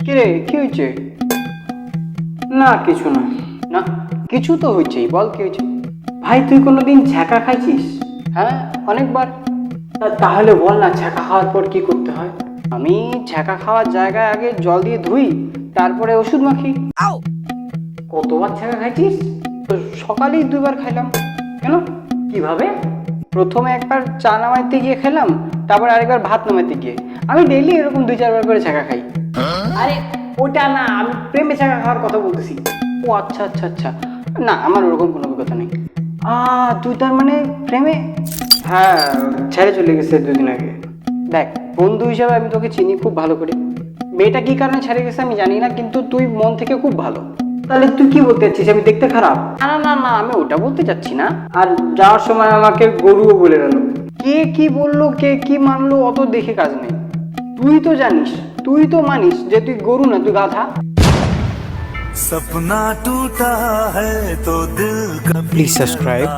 কি রে, কি হয়েছে? না কিছু না। না কিছু তো হয়েছেই, বল কি হয়েছে? ভাই তুই কোনোদিন ছ্যাঁকা খাইছিস? হ্যাঁ, অনেকবার। তাহলে বল না, ছ্যাঁকা খাওয়ার পর কি করতে হয়? আমি ছ্যাঁকা খাওয়ার জায়গায় আগে জল দিয়ে ধুই, তারপরে ওষুধ মাখি। কতবার ছ্যাঁকা খাইছিস? তো সকালেই 2বার খাইলাম। কেন, কিভাবে? প্রথমে একবার চা নামাইতে গিয়ে খেলাম, তারপর আরেকবার ভাত নামাইতে গিয়ে। আমি ডেইলি এরকম 2-4বার করে ছ্যাঁকা খাই। আরে ওটা না, আমি প্রেমে ছ্যাঁকা খাওয়ার কথা বলতেছি। ও আচ্ছা আচ্ছা আচ্ছা। না, আমার ওরকম কোনো অভিজ্ঞতা নেই। তুই তার মানে প্রেমে? হ্যাঁ, ছেড়ে চলে গেছে 2 দিন আগে। দেখ, বন্ধু হিসাবে আমি তোকে চিনি খুব ভালো করে। মেয়েটা কি কারণে ছেড়ে গেছে আমি জানি না, কিন্তু তুই মন থেকে খুব ভালো। তাহলে তুই কি বলতে চাচ্ছিস, আমি দেখতে খারাপ? না না না, আমি ওটা বলতে চাচ্ছি না। আর যাওয়ার সময় আমাকে গরুও বলে গেল। কে কি বললো, কে কি মানলো, অত দেখে কাজ নেই। তুই তো জানিস, তুই তো মানিস যে তুই গরু না, তুই গাধা। सपना टूटा है तो दिल कभी Please subscribe.